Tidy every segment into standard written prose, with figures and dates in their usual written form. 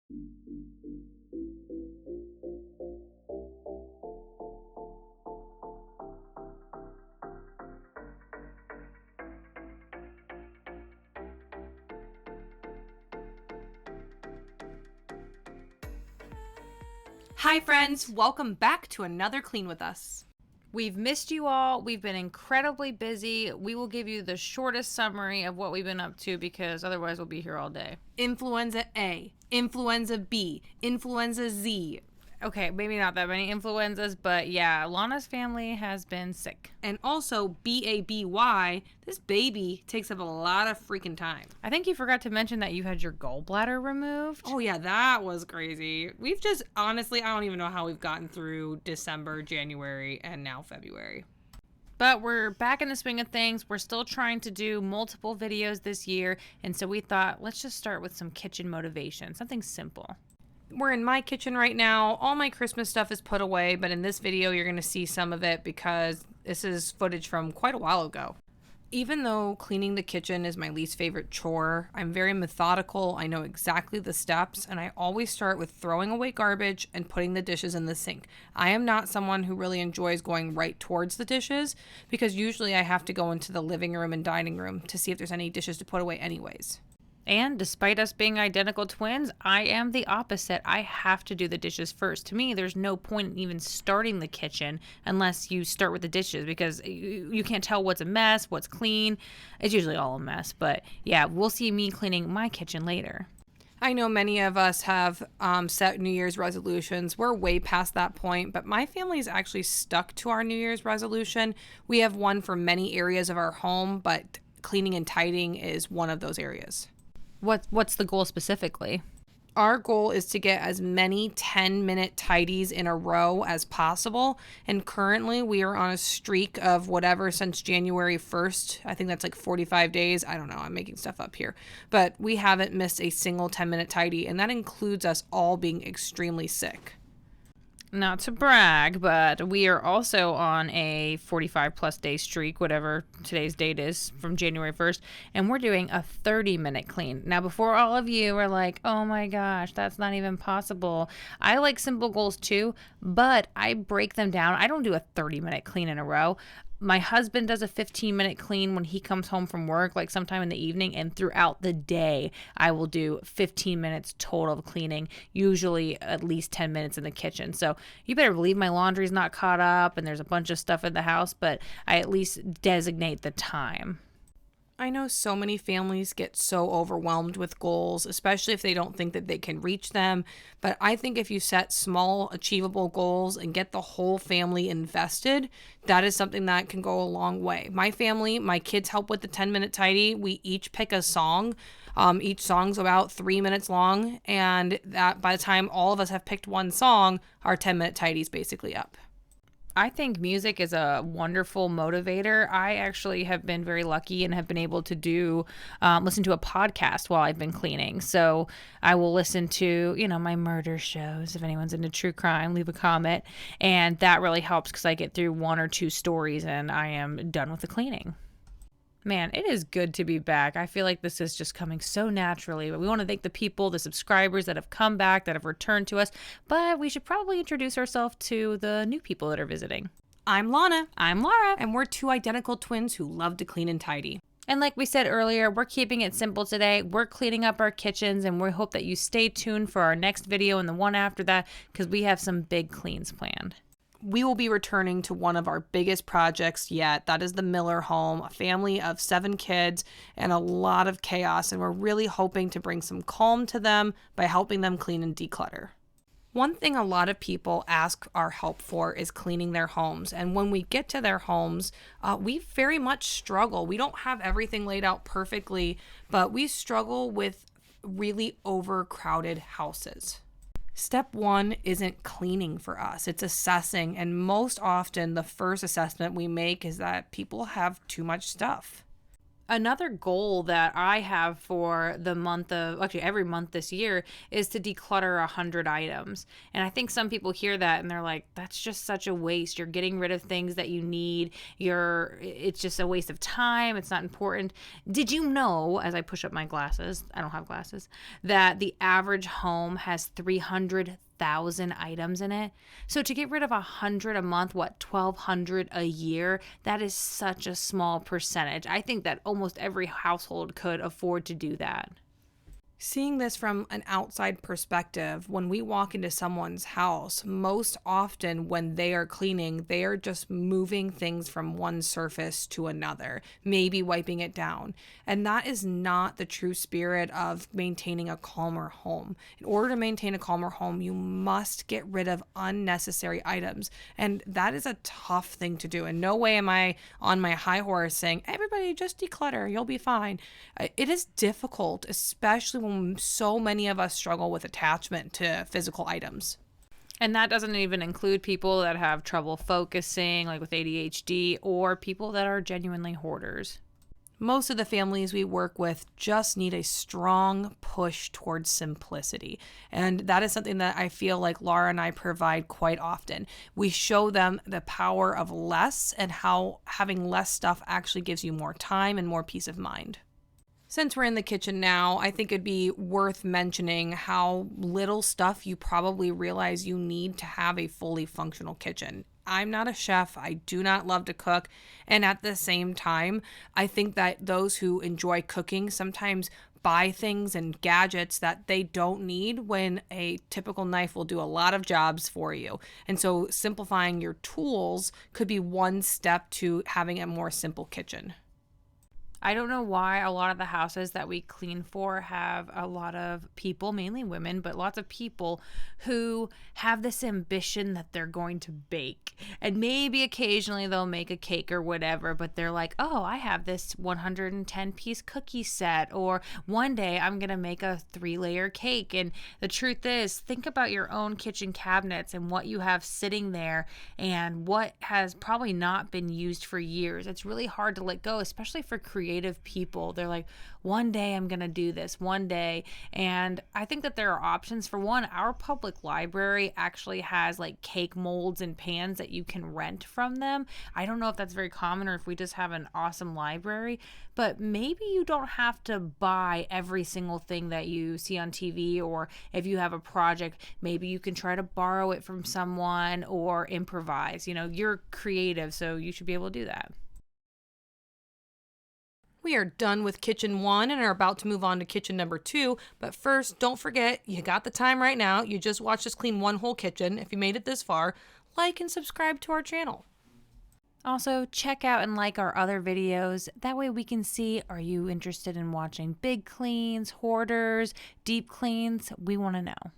Hi friends, welcome back to another Clean with Us. We've missed you all. We've been incredibly busy. We will give you the shortest summary of what we've been up to because otherwise we'll be here all day. Influenza A, Influenza B, Influenza Z. Okay, maybe not that many influenzas, but yeah, Lana's family has been sick. And also BABY, this baby takes up a lot of freaking time. I think you forgot to mention that you had your gallbladder removed. Oh yeah, that was crazy. We've just, honestly, I don't even know how we've gotten through December, January, and now February. But we're back in the swing of things. We're still trying to do multiple videos this year, and so we thought, let's just start with some kitchen motivation, something simple. We're in my kitchen right now. All my Christmas stuff is put away, but in this video, you're going to see some of it because this is footage from quite a while ago. Even though cleaning the kitchen is my least favorite chore, I'm very methodical. I know exactly the steps, and I always start with throwing away garbage and putting the dishes in the sink. I am not someone who really enjoys going right towards the dishes because usually I have to go into the living room and dining room to see if there's any dishes to put away anyways. And despite us being identical twins, I am the opposite. I have to do the dishes first. To me, there's no point in even starting the kitchen unless you start with the dishes because you can't tell what's a mess, what's clean. It's usually all a mess. But yeah, we'll see me cleaning my kitchen later. I know many of us have set New Year's resolutions. We're way past that point, but my family is actually stuck to our New Year's resolution. We have one for many areas of our home, but cleaning and tidying is one of those areas. What's the goal specifically? Our goal is to get as many 10-minute tidies in a row as possible. And currently we are on a streak of whatever since January 1st. I think that's like 45 days. I don't know. I'm making stuff up here. But we haven't missed a single 10-minute tidy. And that includes us all being extremely sick. Not to brag, but we are also on a 45 plus day streak, whatever today's date is, from January 1st, and we're doing a 30-minute clean. Now, before all of you are like, oh my gosh, that's not even possible. I like simple goals too, but I break them down. I don't do a 30-minute clean in a row. My husband does a 15-minute clean when he comes home from work, like sometime in the evening, and throughout the day, I will do 15 minutes total of cleaning, usually at least 10 minutes in the kitchen. So you better believe my laundry's not caught up and there's a bunch of stuff in the house, but I at least designate the time. I know so many families get so overwhelmed with goals, especially if they don't think that they can reach them. But I think if you set small, achievable goals and get the whole family invested, that is something that can go a long way. My family, my kids help with the 10-minute tidy. We each pick a song. Each song's about 3 minutes long. And that by the time all of us have picked one song, our 10-minute tidy is basically up. I think music is a wonderful motivator. I actually have been very lucky and have been able to listen to a podcast while I've been cleaning. So I will listen to, my murder shows. If anyone's into true crime, leave a comment. And that really helps because I get through one or two stories and I am done with the cleaning. Man, it is good to be back. I feel like this is just coming so naturally. But we want to thank the people, the subscribers that have come back, that have returned to us. But we should probably introduce ourselves to the new people that are visiting. I'm Lana. I'm Lara. And we're two identical twins who love to clean and tidy. And like we said earlier, we're keeping it simple today. We're cleaning up our kitchens, and we hope that you stay tuned for our next video and the one after that because we have some big cleans planned. We will be returning to one of our biggest projects yet. That is the Miller home, a family of 7 kids and a lot of chaos. And we're really hoping to bring some calm to them by helping them clean and declutter. One thing a lot of people ask our help for is cleaning their homes. And when we get to their homes, we very much struggle. We don't have everything laid out perfectly, but we struggle with really overcrowded houses. Step 1 isn't cleaning for us, it's assessing, and most often the first assessment we make is that people have too much stuff. Another goal that I have for the month of, actually every month this year, is to declutter 100 items. And I think some people hear that and they're like, that's just such a waste. You're getting rid of things that you need. It's just a waste of time. It's not important. Did you know, as I push up my glasses, I don't have glasses, that the average home has 300,000 items in it? So to get rid of 100 a month, what, 1,200 a year, that is such a small percentage. I think that almost every household could afford to do that. Seeing this from an outside perspective, when we walk into someone's house, most often when they are cleaning, they are just moving things from one surface to another, maybe wiping it down. And that is not the true spirit of maintaining a calmer home. In order to maintain a calmer home, you must get rid of unnecessary items. And that is a tough thing to do. In no way am I on my high horse saying, everybody just declutter, you'll be fine. It is difficult, especially when so many of us struggle with attachment to physical items. And that doesn't even include people that have trouble focusing, like with ADHD, or people that are genuinely hoarders. Most of the families we work with just need a strong push towards simplicity. And that is something that I feel like Lara and I provide quite often. We show them the power of less and how having less stuff actually gives you more time and more peace of mind. Since we're in the kitchen now, I think it'd be worth mentioning how little stuff you probably realize you need to have a fully functional kitchen. I'm not a chef. I do not love to cook. And at the same time, I think that those who enjoy cooking sometimes buy things and gadgets that they don't need when a typical knife will do a lot of jobs for you. And so simplifying your tools could be one step to having a more simple kitchen. I don't know why a lot of the houses that we clean for have a lot of people, mainly women, but lots of people who have this ambition that they're going to bake. And maybe occasionally they'll make a cake or whatever, but they're like, oh, I have this 110-piece cookie set, or one day I'm going to make a 3-layer cake. And the truth is, think about your own kitchen cabinets and what you have sitting there and what has probably not been used for years. It's really hard to let go, especially for creative people. They're like, one day I'm gonna do this, one day. And I think that there are options. For one, our public library actually has like cake molds and pans that you can rent from them. I don't know if that's very common or if we just have an awesome library, but maybe you don't have to buy every single thing that you see on TV, or if you have a project, maybe you can try to borrow it from someone or improvise. You're creative, so you should be able to do that. We are done with kitchen 1 and are about to move on to kitchen number 2. But first, don't forget, you got the time right now. You just watched us clean one whole kitchen. If you made it this far, like and subscribe to our channel. Also, check out and like our other videos. That way we can see, are you interested in watching big cleans, hoarders, deep cleans? We want to know.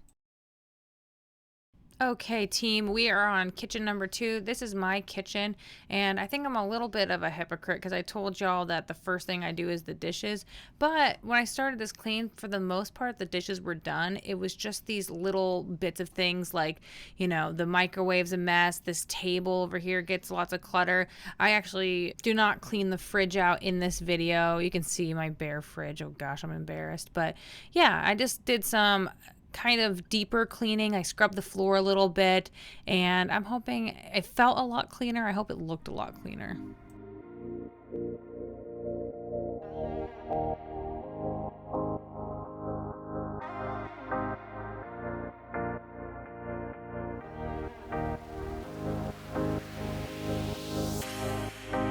Okay, team, we are on kitchen number 2. This is my kitchen, and I think I'm a little bit of a hypocrite because I told y'all that the first thing I do is the dishes. But when I started this clean, for the most part, the dishes were done. It was just these little bits of things like, the microwave's a mess. This table over here gets lots of clutter. I actually do not clean the fridge out in this video. You can see my bare fridge. Oh gosh, I'm embarrassed. But yeah, I just did some kind of deeper cleaning. I scrubbed the floor a little bit, and I'm hoping it felt a lot cleaner. I hope it looked a lot cleaner.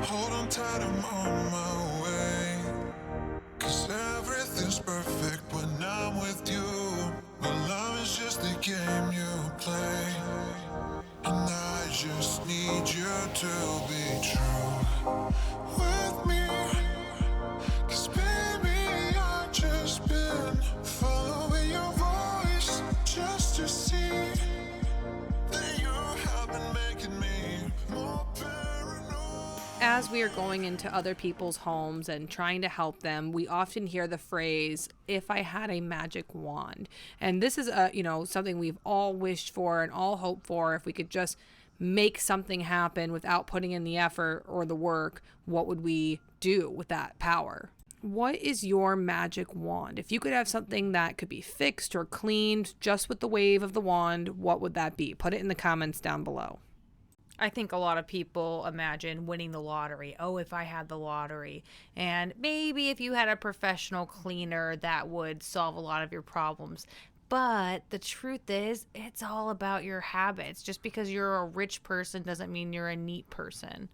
Hold on tight, I'm on my way. 'Cause everything's perfect when I'm with you. But love is just a game you play. And I just need you to be true with me. 'Cause baby, I've just been following your voice just to see that you have been making me more paranoid. As we are going into other people's homes and trying to help them, we often hear the phrase, if I had a magic wand. And this is something we've all wished for and all hoped for, if we could just make something happen without putting in the effort or the work, what would we do with that power? What is your magic wand? If you could have something that could be fixed or cleaned just with the wave of the wand, what would that be? Put it in the comments down below. I think a lot of people imagine winning the lottery. Oh, if I had the lottery. And maybe if you had a professional cleaner, that would solve a lot of your problems. But the truth is, it's all about your habits. Just because you're a rich person doesn't mean you're a neat person.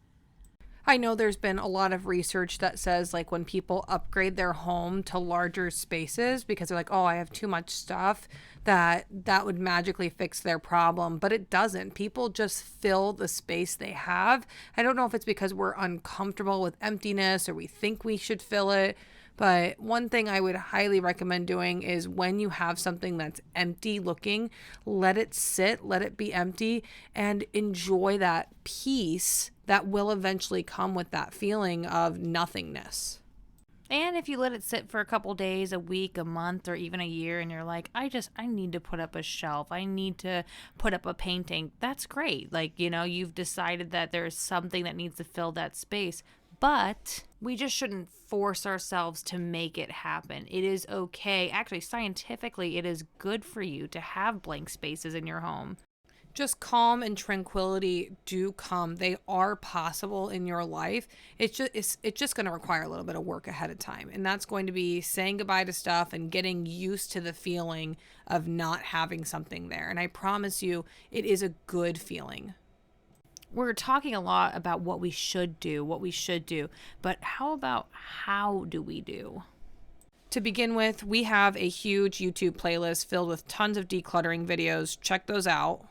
I know there's been a lot of research that says like when people upgrade their home to larger spaces because they're like, oh, I have too much stuff, that would magically fix their problem. But it doesn't. People just fill the space they have. I don't know if it's because we're uncomfortable with emptiness or we think we should fill it. But one thing I would highly recommend doing is when you have something that's empty looking, let it sit, let it be empty, and enjoy that peace that will eventually come with that feeling of nothingness. And if you let it sit for a couple days, a week, a month, or even a year, and you're like, I need to put up a shelf, I need to put up a painting, that's great. Like, you've decided that there's something that needs to fill that space. But we just shouldn't force ourselves to make it happen. It is okay. Actually, scientifically, it is good for you to have blank spaces in your home. Just calm and tranquility do come. They are possible in your life. It's just going to require a little bit of work ahead of time. And that's going to be saying goodbye to stuff and getting used to the feeling of not having something there. And I promise you, it is a good feeling. We're talking a lot about what we should do, but how about how do we do? To begin with, we have a huge YouTube playlist filled with tons of decluttering videos. Check those out.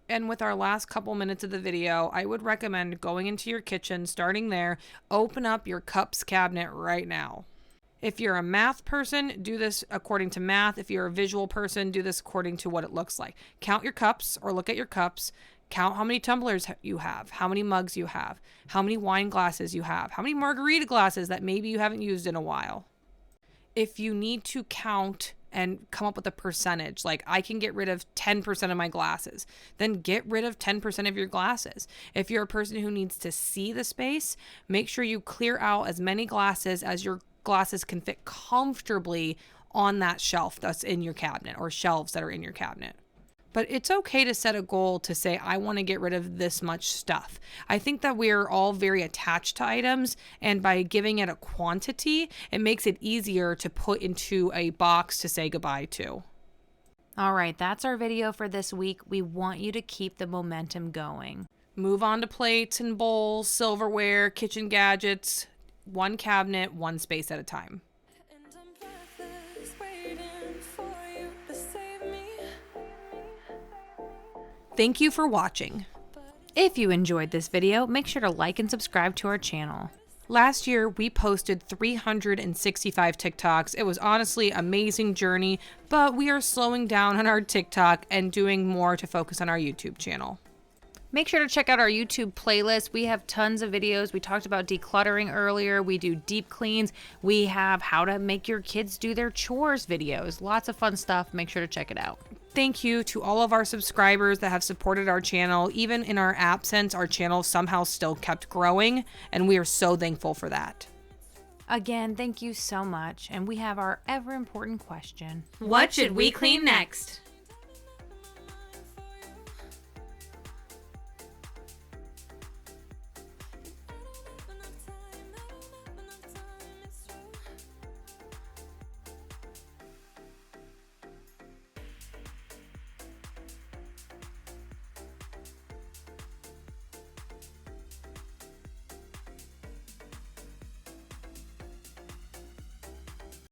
And with our last couple minutes of the video, I would recommend going into your kitchen, starting there, open up your cups cabinet right now. If you're a math person, do this according to math. If you're a visual person, do this according to what it looks like. Count your cups or look at your cups. Count how many tumblers you have, how many mugs you have, how many wine glasses you have, how many margarita glasses that maybe you haven't used in a while. If you need to count and come up with a percentage, like I can get rid of 10% of my glasses, then get rid of 10% of your glasses. If you're a person who needs to see the space, make sure you clear out as many glasses as your glasses can fit comfortably on that shelf that's in your cabinet or shelves that are in your cabinet. But it's okay to set a goal to say, I want to get rid of this much stuff. I think that we're all very attached to items, and by giving it a quantity, it makes it easier to put into a box to say goodbye to. All right, that's our video for this week. We want you to keep the momentum going. Move on to plates and bowls, silverware, kitchen gadgets, one cabinet, one space at a time. Thank you for watching. If you enjoyed this video, make sure to like and subscribe to our channel. Last year, we posted 365 TikToks. It was honestly an amazing journey, but we are slowing down on our TikTok and doing more to focus on our YouTube channel. Make sure to check out our YouTube playlist. We have tons of videos. We talked about decluttering earlier. We do deep cleans. We have how to make your kids do their chores videos. Lots of fun stuff. Make sure to check it out. Thank you to all of our subscribers that have supported our channel. Even in our absence, our channel somehow still kept growing, and we are so thankful for that. Again, thank you so much. And we have our ever important question. What should we clean next?